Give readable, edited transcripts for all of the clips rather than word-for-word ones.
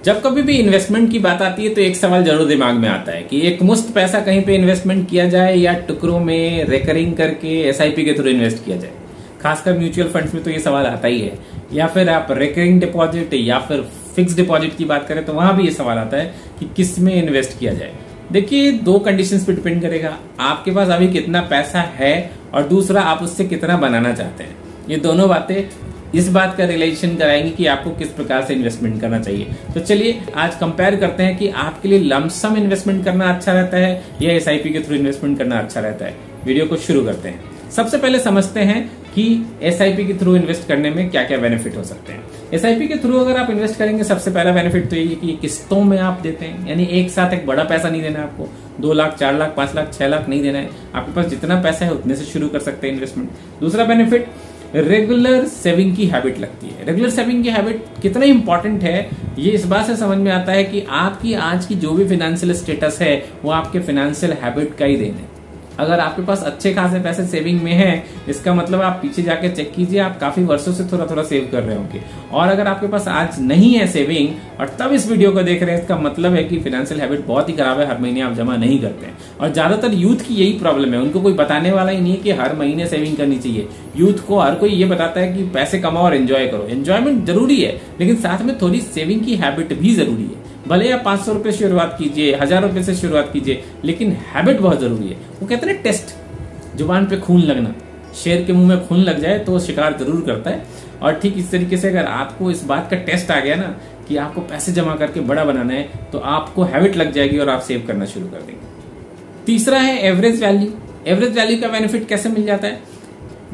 जब कभी भी इन्वेस्टमेंट की बात आती है तो एक सवाल जरूर दिमाग में आता है कि एक मुश्त पैसा कहीं पे इन्वेस्टमेंट किया जाए या टुकड़ों में रेकरिंग करके एसआईपी के थ्रू इन्वेस्ट किया जाए। खासकर म्यूचुअल फंड्स में तो ये सवाल आता ही है, या फिर आप रेकरिंग डिपॉजिट या फिर फिक्स डिपॉजिट की बात करें तो वहां भी ये सवाल आता है कि किस में इन्वेस्ट किया जाए। देखिए, दो कंडीशंस पे डिपेंड करेगा, आपके पास अभी कितना पैसा है और दूसरा आप उससे कितना बनाना चाहते हैं। ये दोनों बातें इस बात का रिलेशन कराएंगे कि आपको किस प्रकार से इन्वेस्टमेंट करना चाहिए। तो चलिए आज कंपेयर करते हैं कि आपके लिए लमसम इन्वेस्टमेंट करना अच्छा रहता है या एसआईपी के थ्रू इन्वेस्टमेंट करना अच्छा रहता है। वीडियो को शुरू करते हैं। सबसे पहले समझते हैं कि एसआईपी के थ्रू इन्वेस्ट करने में क्या क्या बेनिफिट हो सकते हैं। एसआईपी के थ्रू अगर आप इन्वेस्ट करेंगे, सबसे पहला बेनिफिट तो ये है कि किस्तों में आप देते हैं, यानी एक साथ एक बड़ा पैसा नहीं देना है आपको। 2 लाख, 4 लाख, 5 लाख, 6 लाख नहीं देना है। आपके पास जितना पैसा है उतने से शुरू कर सकते हैं इन्वेस्टमेंट। दूसरा बेनिफिट, रेगुलर सेविंग की हैबिट लगती है। रेगुलर सेविंग की हैबिट कितना इंपॉर्टेंट है ये इस बात से समझ में आता है कि आपकी आज की जो भी फाइनेंशियल स्टेटस है वो आपके फाइनेंशियल हैबिट का ही देन है। अगर आपके पास अच्छे खासे पैसे सेविंग में हैं, इसका मतलब आप पीछे जाके चेक कीजिए, आप काफी वर्षों से थोड़ा थोड़ा सेव कर रहे होंगे। और अगर आपके पास आज नहीं है सेविंग और तब इस वीडियो को देख रहे हैं, इसका मतलब है कि फाइनेंशियल हैबिट बहुत ही खराब है, हर महीने आप जमा नहीं करते हैं। और ज्यादातर यूथ की यही प्रॉब्लम है, उनको कोई बताने वाला ही नहीं है कि हर महीने सेविंग करनी चाहिए। यूथ को हर कोई ये बताता है कि पैसे कमाओ और एंजॉय करो। एंजॉयमेंट जरूरी है, लेकिन साथ में थोड़ी सेविंग की हैबिट भी जरूरी है। भले आप 500 रुपए शुरुआत कीजिए, 1000 रुपए से शुरुआत कीजिए, लेकिन हैबिट बहुत जरूरी है। वो कहते हैं टेस्ट, जुबान पे खून लगना, शेर के मुंह में खून लग जाए तो वो शिकार जरूर करता है। और ठीक इस तरीके से अगर आपको इस बात का टेस्ट आ गया ना कि आपको पैसे जमा करके बड़ा बनाना है, तो आपको हैबिट लग जाएगी और आप सेव करना शुरू कर देंगे। तीसरा है एवरेज वैल्यू। एवरेज वैल्यू का बेनिफिट कैसे मिल जाता है?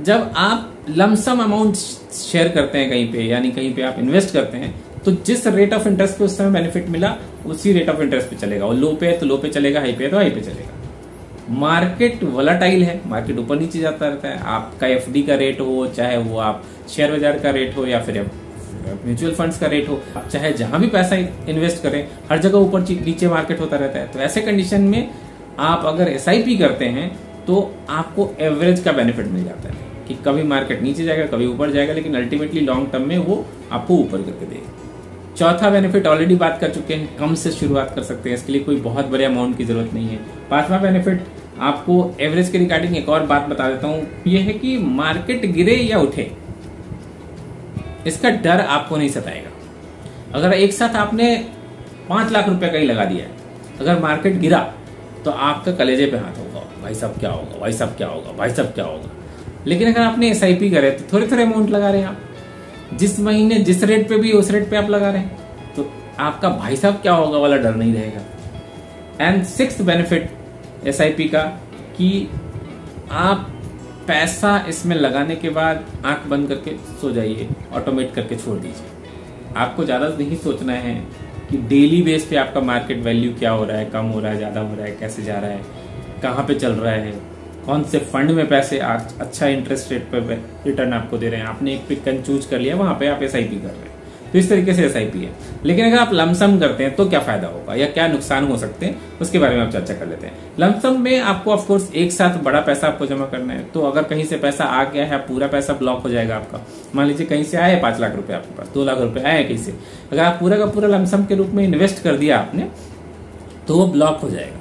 जब आप लमसम अमाउंट शेयर करते हैं कहीं पे, यानी कहीं पे आप इन्वेस्ट करते हैं, तो जिस रेट ऑफ इंटरेस्ट पे उस समय बेनिफिट मिला उसी रेट ऑफ इंटरेस्ट पे चलेगा। और लो पे है तो लो पे चलेगा, हाई पे है तो हाई पे चलेगा। मार्केट वोलाटाइल है, मार्केट ऊपर नीचे जाता रहता है। आपका एफडी का रेट हो, चाहे वो आप शेयर बाजार का रेट हो या फिर म्यूचुअल फंड्स का रेट हो, चाहे जहां भी पैसा इन्वेस्ट करें, हर जगह ऊपर नीचे मार्केट होता रहता है। तो ऐसे कंडीशन में आप अगर एसआईपी करते हैं तो आपको एवरेज का बेनिफिट मिल जाता है कि कभी मार्केट नीचे जाएगा, कभी ऊपर जाएगा, लेकिन अल्टीमेटली लॉन्ग टर्म में वो आपको ऊपर करके देगा। चौथा बेनिफिट ऑलरेडी बात कर चुके हैं, कम से शुरुआत कर सकते हैं, इसके लिए कोई बहुत बड़े अमाउंट की जरूरत नहीं है। पांचवा बेनिफिट, आपको एवरेज के रिगार्डिंग एक और बात बता देता हूं, यह है कि मार्केट गिरे या उठे इसका डर आपको नहीं सताएगा। अगर एक साथ आपने 5 लाख रुपए का ही लगा दिया है, अगर मार्केट गिरा तो आपका कलेजे पे हाथ होगा, भाई साहब क्या होगा, भाई साहब क्या होगा, भाई साहब क्या होगा। लेकिन अगर आपने एसआईपी करे तो थोड़े थोड़े अमाउंट लगा रहे हैं आप, जिस महीने जिस रेट पे भी उस रेट पे आप लगा रहे हैं, तो आपका भाई साहब क्या होगा वाला डर नहीं रहेगा। एंड सिक्स्थ बेनिफिट एसआईपी का, कि आप पैसा इसमें लगाने के बाद आंख बंद करके सो जाइए, ऑटोमेट करके छोड़ दीजिए। आपको ज्यादा नहीं सोचना है कि डेली बेस पे आपका मार्केट वैल्यू क्या हो रहा है, कम हो रहा है, ज्यादा हो रहा है, कैसे जा रहा है, कहाँ पे चल रहा है, कौन से फंड में पैसे अच्छा इंटरेस्ट रेट पर रिटर्न आपको दे रहे हैं। आपने एक पिक चूज कर लिया, वहां पे आप एसआईपी कर रहे हैं, तो इस तरीके से एसआईपी है। लेकिन अगर आप लमसम करते हैं तो क्या फायदा होगा या क्या नुकसान हो सकते हैं, उसके बारे में आप चर्चा कर लेते हैं। लमसम में आपको ऑफकोर्स एक साथ बड़ा पैसा आपको जमा करना है, तो अगर कहीं से पैसा आ गया है, पूरा पैसा ब्लॉक हो जाएगा आपका। मान लीजिए कहीं से आए 5 लाख रुपए आपके पास, 2 लाख रुपए आए कहीं से, अगर आप पूरा का पूरा लमसम के रूप में इन्वेस्ट कर दिया आपने, तो वो ब्लॉक हो जाएगा।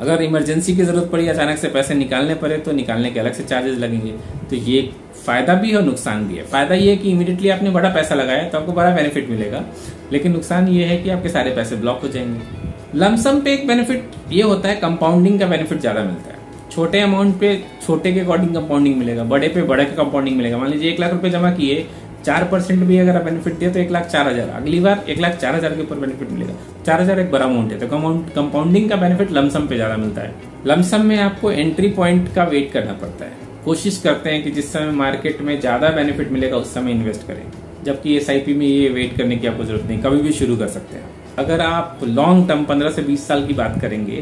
अगर इमरजेंसी की जरूरत पड़ी, अचानक से पैसे निकालने पड़े, तो निकालने के अलग से चार्जेस लगेंगे। तो ये फायदा भी है और नुकसान भी है। फायदा ये है कि इमीडिएटली आपने बड़ा पैसा लगाया तो आपको बड़ा बेनिफिट मिलेगा, लेकिन नुकसान ये है कि आपके सारे पैसे ब्लॉक हो जाएंगे। लमसम पे एक बेनिफिट ये होता है, कंपाउंडिंग का बेनिफिट ज्यादा मिलता है। छोटे अमाउंट पे छोटे के अकॉर्डिंग कंपाउंडिंग मिलेगा, बड़े पे बड़े का कंपाउंडिंग मिलेगा। मान लीजिए 1 लाख रुपए जमा किए, 4% भी अगर आप बेनिफिट दिए तो 1,04,000, अगली बार 1,04,000 के ऊपर बेनिफिट मिलेगा। 4,000 एक बड़ा अमाउंट है, तो कंपाउंडिंग का बेनिफिट लमसम पे ज्यादा मिलता है। लमसम में आपको एंट्री पॉइंट का वेट करना पड़ता है। कोशिश करते हैं कि जिस समय मार्केट में ज्यादा बेनिफिट मिलेगा उस समय इन्वेस्ट करें, जबकि एसआईपी में ये वेट करने की आपको जरूरत नहीं, कभी भी शुरू कर सकते हैं। अगर आप लॉन्ग टर्म 15 से 20 साल की बात करेंगे,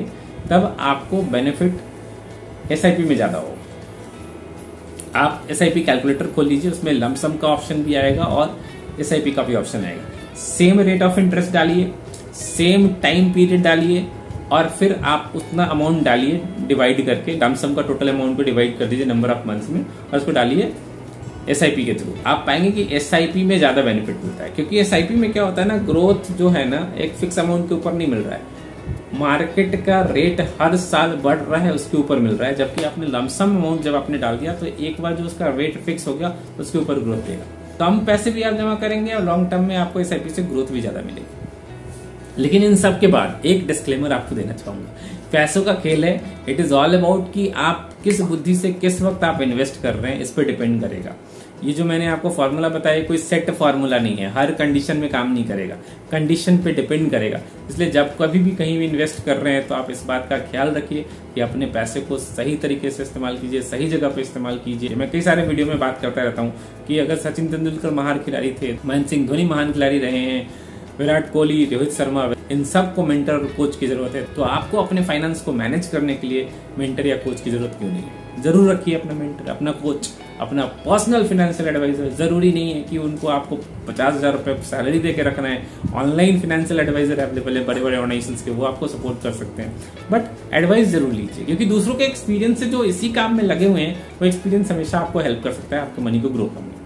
तब आपको बेनिफिट एसआईपी में ज्यादा होगा। आप एसआईपी कैलकुलेटर खोल लीजिए, उसमें लमसम का ऑप्शन भी आएगा और एसआईपी का भी ऑप्शन आएगा। सेम रेट ऑफ इंटरेस्ट डालिए, सेम टाइम पीरियड डालिए, और फिर आप उतना अमाउंट डालिए डिवाइड करके, लमसम का टोटल अमाउंट को डिवाइड कर दीजिए नंबर ऑफ मंथ्स में, और उसको डालिए SIP के थ्रू आप पाएंगे कि SIP में ज्यादा बेनिफिट मिलता है, क्योंकि SIP में क्या होता है ना, ग्रोथ जो है ना एक फिक्स अमाउंट के ऊपर नहीं मिल रहा है, मार्केट का रेट हर साल बढ़ रहा है उसके ऊपर मिल रहा है। जबकि आपने लमसम अमाउंट जब आपने डाल दिया तो एक बार जो उसका रेट फिक्स हो गया उसके ऊपर ग्रोथ देगा। कम पैसे भी आप जमा करेंगे और लॉन्ग टर्म में आपको SIP से ग्रोथ भी ज्यादा मिलेगी। लेकिन इन सब के बाद एक डिस्क्लेमर आपको देना चाहूंगा, पैसों का खेल है, इट इज ऑल अबाउट कि आप किस बुद्धि से किस वक्त आप इन्वेस्ट कर रहे हैं, इस पर डिपेंड करेगा। ये जो मैंने आपको फॉर्मूला बताया कोई सेट फॉर्मूला नहीं है, हर कंडीशन में काम नहीं करेगा, कंडीशन पे डिपेंड करेगा। इसलिए जब कभी भी कहीं भी इन्वेस्ट कर रहे हैं तो आप इस बात का ख्याल रखिए कि अपने पैसे को सही तरीके से इस्तेमाल कीजिए, सही जगह पे इस्तेमाल कीजिए। मैं कई सारे वीडियो में बात करता रहता हूँ कि अगर सचिन तेंदुलकर महान खिलाड़ी थे, महेंद्र सिंह धोनी महान खिलाड़ी रहे हैं, विराट कोहली, रोहित शर्मा, इन सब को मेंटर और कोच की जरूरत है, तो आपको अपने फाइनेंस को मैनेज करने के लिए मेंटर या कोच की जरूरत क्यों नहीं है। जरूर रखिए अपना मेंटर, अपना कोच, अपना पर्सनल फाइनेंशियल एडवाइजर। जरूरी नहीं है कि उनको आपको 50,000 रुपए सैलरी दे के रखना है। ऑनलाइन फाइनेंशियल एडवाइजर अवेलेबल है बड़े बड़े ऑर्गेनाइजेशंस के, वो आपको सपोर्ट कर सकते हैं, बट एडवाइस जरूर लीजिए, क्योंकि दूसरों के एक्सपीरियंस से जो इसी काम में लगे हुए हैं वो एक्सपीरियंस हमेशा आपको हेल्प कर सकता है आपके मनी को ग्रो करने में।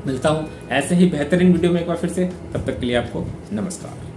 मिलता हूं ऐसे ही बेहतरीन वीडियो में एक बार फिर से, तब तक के लिए आपको नमस्कार।